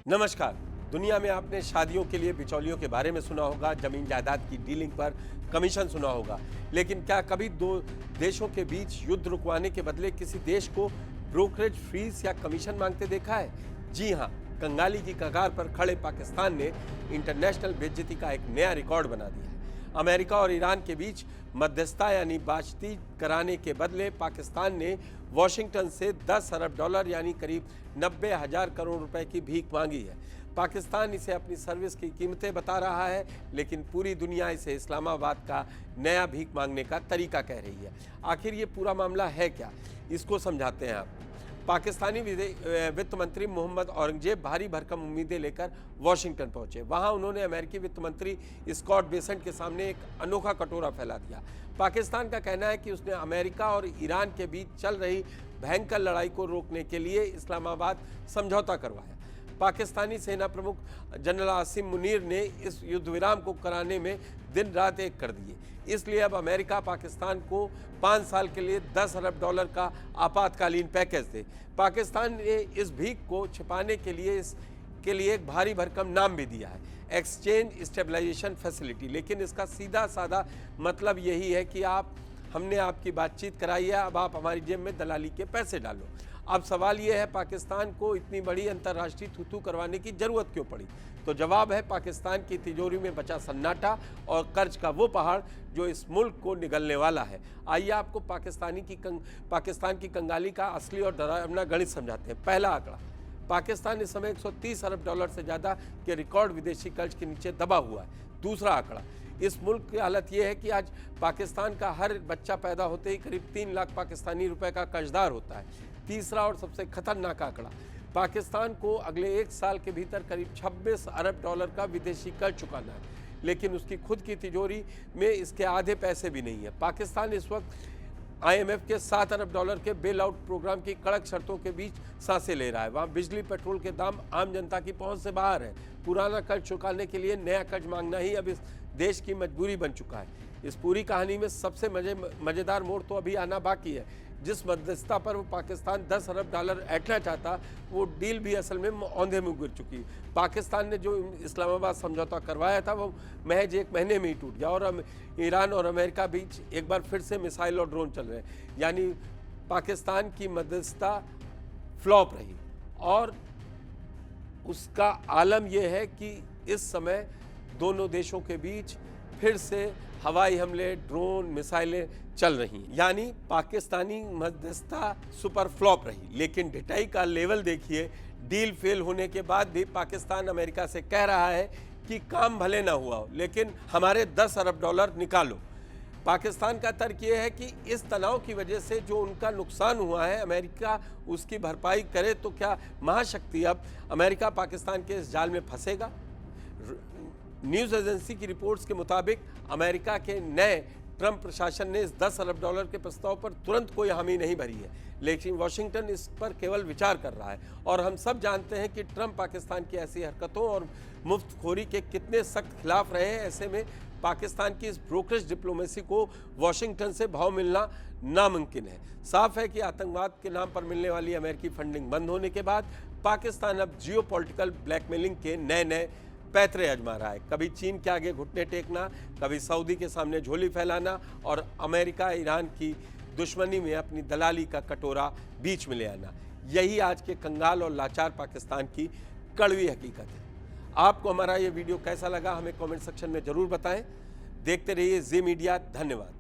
नमस्कार। दुनिया में आपने शादियों के लिए बिचौलियों के बारे में सुना होगा, जमीन जायदाद की डीलिंग पर कमीशन सुना होगा, लेकिन क्या कभी दो देशों के बीच युद्ध रुकवाने के बदले किसी देश को ब्रोकरेज फीस या कमीशन मांगते देखा है? जी हाँ, कंगाली की कगार पर खड़े पाकिस्तान ने इंटरनेशनल बेइज्जती का एक नया रिकॉर्ड बना दिया है। अमेरिका और ईरान के बीच मध्यस्थता यानी बातचीत कराने के बदले पाकिस्तान ने वॉशिंगटन से 10 अरब डॉलर यानी करीब 90,000 करोड़ रुपए की भीख मांगी है। पाकिस्तान इसे अपनी सर्विस की कीमतें बता रहा है, लेकिन पूरी दुनिया इसे इस्लामाबाद का नया भीख मांगने का तरीका कह रही है। आखिर ये पूरा मामला है क्या, इसको समझाते हैं आपको। पाकिस्तानी वित्त मंत्री मोहम्मद औरंगजेब भारी भरकम उम्मीदें लेकर वॉशिंगटन पहुंचे। वहां उन्होंने अमेरिकी वित्त मंत्री स्कॉट बेसेंट के सामने एक अनोखा कटोरा फैला दिया। पाकिस्तान का कहना है कि उसने अमेरिका और ईरान के बीच चल रही भयंकर लड़ाई को रोकने के लिए इस्लामाबाद समझौता करवाया। पाकिस्तानी सेना प्रमुख जनरल आसिम मुनीर ने इस युद्ध विराम को कराने में दिन रात एक कर दिए। इसलिए अब अमेरिका पाकिस्तान को 5 साल के लिए 10 अरब डॉलर का आपातकालीन पैकेज दे। पाकिस्तान ने इस भीख को छिपाने के लिए एक भारी भरकम नाम भी दिया है, एक्सचेंज स्टेबलाइजेशन फैसिलिटी। लेकिन इसका सीधा साधा मतलब यही है कि हमने आपकी बातचीत कराई है, अब आप हमारी जेब में दलाली के पैसे डालो। अब सवाल यह है, पाकिस्तान को इतनी बड़ी अंतर्राष्ट्रीय थू-थू करवाने की जरूरत क्यों पड़ी? तो जवाब है पाकिस्तान की तिजोरी में बचा सन्नाटा और कर्ज का वो पहाड़ जो इस मुल्क को निगलने वाला है। आइए आपको पाकिस्तान की कंगाली का असली और डरावना गणित समझाते हैं। पहला आंकड़ा, पाकिस्तान इस समय 130 अरब डॉलर से ज़्यादा के रिकॉर्ड विदेशी कर्ज के नीचे दबा हुआ है। दूसरा आंकड़ा, इस मुल्क की हालत यह है कि आज पाकिस्तान का हर बच्चा पैदा होते ही करीब 3 लाख पाकिस्तानी रुपए का कर्जदार होता है। तीसरा और सबसे खतरनाक आंकड़ा, पाकिस्तान को अगले 1 साल के भीतर करीब 26 अरब डॉलर का विदेशी कर्ज चुकाना है, लेकिन उसकी खुद की तिजोरी में इसके आधे पैसे भी नहीं है। पाकिस्तान इस वक्त IMF के 7 अरब डॉलर के बेल आउट प्रोग्राम की कड़क शर्तों के बीच सांसें ले रहा है। वहाँ बिजली पेट्रोल के दाम आम जनता की पहुंच से बाहर है। पुराना कर्ज चुकाने के लिए नया कर्ज मांगना ही अब इस देश की मजबूरी बन चुका है। इस पूरी कहानी में सबसे मज़ेदार मोड़ तो अभी आना बाकी है। जिस मध्यस्थता पर वो पाकिस्तान 10 अरब डॉलर ऐंठना चाहता, वो डील भी असल में औंधे मुँह गिर चुकी। पाकिस्तान ने जो इस्लामाबाद समझौता करवाया था वो महज 1 महीने में ही टूट गया और ईरान और अमेरिका बीच एक बार फिर से मिसाइल और ड्रोन चल रहे हैं। यानी पाकिस्तान की मध्यस्थता फ्लॉप रही और उसका आलम यह है कि इस समय दोनों देशों के बीच फिर से हवाई हमले, ड्रोन, मिसाइलें चल रही हैं। यानी पाकिस्तानी मध्यस्थता सुपर फ्लॉप रही। लेकिन ढिठाई का लेवल देखिए, डील फेल होने के बाद भी पाकिस्तान अमेरिका से कह रहा है कि काम भले ना हुआ हो, लेकिन हमारे 10 अरब डॉलर निकालो। पाकिस्तान का तर्क ये है कि इस तनाव की वजह से जो उनका नुकसान हुआ है, अमेरिका उसकी भरपाई करे तो क्या महाशक्ति अब अमेरिका पाकिस्तान के इस जाल में फंसेगा? न्यूज़ एजेंसी की रिपोर्ट्स के मुताबिक अमेरिका के नए ट्रंप प्रशासन ने इस 10 अरब डॉलर के प्रस्ताव पर तुरंत कोई हामी नहीं भरी है, लेकिन वॉशिंगटन इस पर केवल विचार कर रहा है। और हम सब जानते हैं कि ट्रंप पाकिस्तान की ऐसी हरकतों और मुफ्तखोरी के कितने सख्त खिलाफ रहे हैं। ऐसे में पाकिस्तान की इस ब्रोकरेज डिप्लोमेसी को वॉशिंगटन से भाव मिलना नामुमकिन है। साफ है कि आतंकवाद के नाम पर मिलने वाली अमेरिकी फंडिंग बंद होने के बाद पाकिस्तान अब जियोपॉलिटिकल ब्लैकमेलिंग के नए पैतरे आजमा रहा है। कभी चीन के आगे घुटने टेकना, कभी सऊदी के सामने झोली फैलाना और अमेरिका ईरान की दुश्मनी में अपनी दलाली का कटोरा बीच में ले आना। यही आज के कंगाल और लाचार पाकिस्तान की कड़वी हकीकत है। आपको हमारा ये वीडियो कैसा लगा हमें कमेंट सेक्शन में ज़रूर बताएं। देखते रहिए जी मीडिया। धन्यवाद।